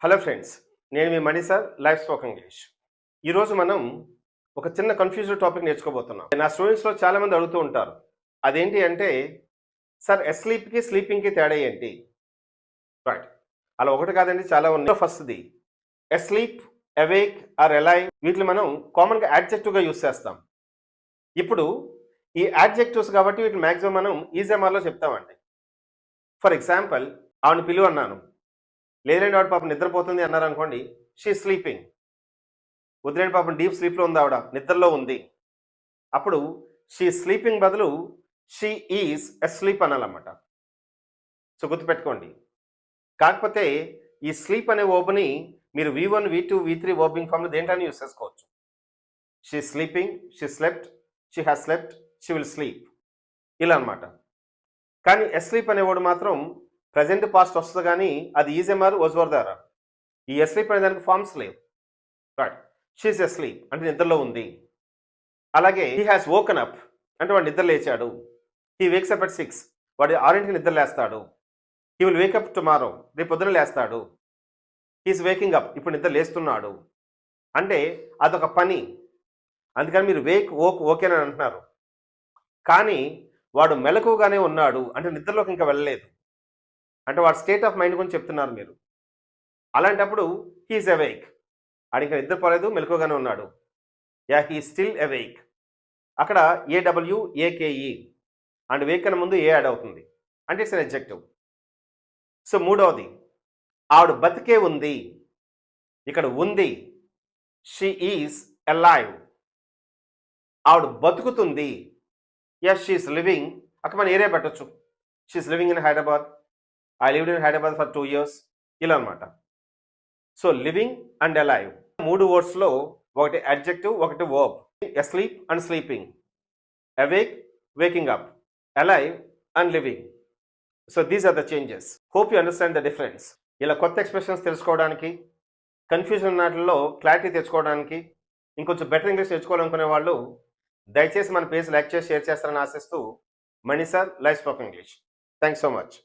Hello friends, నేను మీ మణి sir life spoken English. ఈరోజు మనం ఒక చిన్న కన్ఫ్యూజ్డ్ టాపిక్ నేర్చుకోబోతున్నాం. నా స్టూడెంట్స్లో చాలామంది అడుగుతూ ఉంటారు. అదేంటి అంటే, సార్ ఎస్లీప్కి స్లీపింగ్కి తేడా ఏంటి? రైట్, అలా ఒకటి కాదండి, చాలా ఉన్నాయి. ఫస్ట్ది ఎస్లీప్, అవేక్ ఆర్ అలైవ్, వీటిని మనం కామన్గా యాడ్జెక్టివ్గా యూస్ చేస్తాం. ఇప్పుడు ఈ యాడ్జెక్టివ్స్ కాబట్టి వీటిని మ్యాక్సిమం మనం ఈజీఎంఆర్లో చెప్తామండి. ఫర్ ఎగ్జాంపుల్, ఆవిడ పిలువ అన్నాను, లేదండి ఆవిడ పాపం నిద్రపోతుంది అన్నారు అనుకోండి, షీ స్లీపింగ్. వదిలేండి పాపం డీప్ స్లీప్లో ఉంది, ఆవిడ నిద్రలో ఉంది. అప్పుడు షీ స్లీపింగ్ బదులు షీ ఈజ్ అస్లీప్ అనాలన్నమాట. సో గుర్తుపెట్టుకోండి. కాకపోతే ఈ స్లీప్ అనే వర్బ్ని మీరు V1, V2, V3 వర్బింగ్ ఫామ్లో దేంట్లోనే యూస్ చేసుకోవచ్చు. She sleeping, she slept, she has slept, she will sleep, ఇలా అనమాట. కానీ అస్లీప్ అనే వర్డ్ మాత్రం ప్రజెంట్ పాస్ట్ వస్తుంది, కానీ అది ఈజీఎంఆర్ వజ్వర్దారా. ఈ అస్లీప్ అనే దానికి ఫార్మ్స్ లేవు. రైట్, షీఈస్ అస్లీప్ అంటే నిద్రలో ఉంది. అలాగే హీ హ్యాస్ వోకన్ అప్ అంటే వాడు నిద్ర లేచాడు. హీ వేక్స్ అప్ అట్ 6, వాడు 6ంటికి నిద్ర లేస్తాడు. హీ విల్ వేకప్ టుమారో, రేపు పొద్దున లేస్తాడు. హీస్ వేకింగ్ అప్, ఇప్పుడు నిద్ర లేస్తున్నాడు. అంటే అదొక పని, అందుకని మీరు వేక్ ఓక్ ఓకేనని అంటున్నారు. కానీ వాడు మెలకుగానే ఉన్నాడు అంటే నిద్రలోకి ఇంకా వెళ్ళలేదు, అంటే వాడు స్టేట్ ఆఫ్ మైండ్ గురించి చెప్తున్నారు మీరు. అలాంటప్పుడు హీఈస్ అవేక్, ఆడికి నిద్రపోలేదు, మెలకుగానే ఉన్నాడు. Yeah, he still awake. అక్కడ AWAKE అండ్ వేక్ అనే ముందు ఏ యాడ్ అవుతుంది అంటే ఇట్స్ అన్ అడ్జెక్టివ్. సో మూడవది, ఆవిడ బతికే ఉంది. ఇక్కడ ఉంది, షీ ఈజ్ అలైవ్. ఆవిడ బతుకుతుంది. Yes, she's living. అక్కడ మనం ఏరియా పెట్టచ్చు. She's living in Hyderabad, I lived in Hyderabad for 2 years, ఇలా అనమాట. సో లివింగ్ అండ్ అలైవ్ 3 వర్డ్స్లో ఒకటి అడ్జెక్టివ్, ఒకటి verb. Asleep and sleeping, awake, waking up, alive and living. So these are the changes. Hope you understand the difference. ఇలా కొత్త expressions తెలుసుకోవడానికి, confusion వాటిల్లో clarity తెచ్చుకోవడానికి, ఇంకొంచెం బెటర్ ఇంగ్లీష్ తెచ్చుకోవాలనుకునే వాళ్ళు దయచేసి మన పేజ్ లైక్ చేసి షేర్ చేస్తారని ఆశిస్తూ, Mani sir life spoken English. Thanks so much.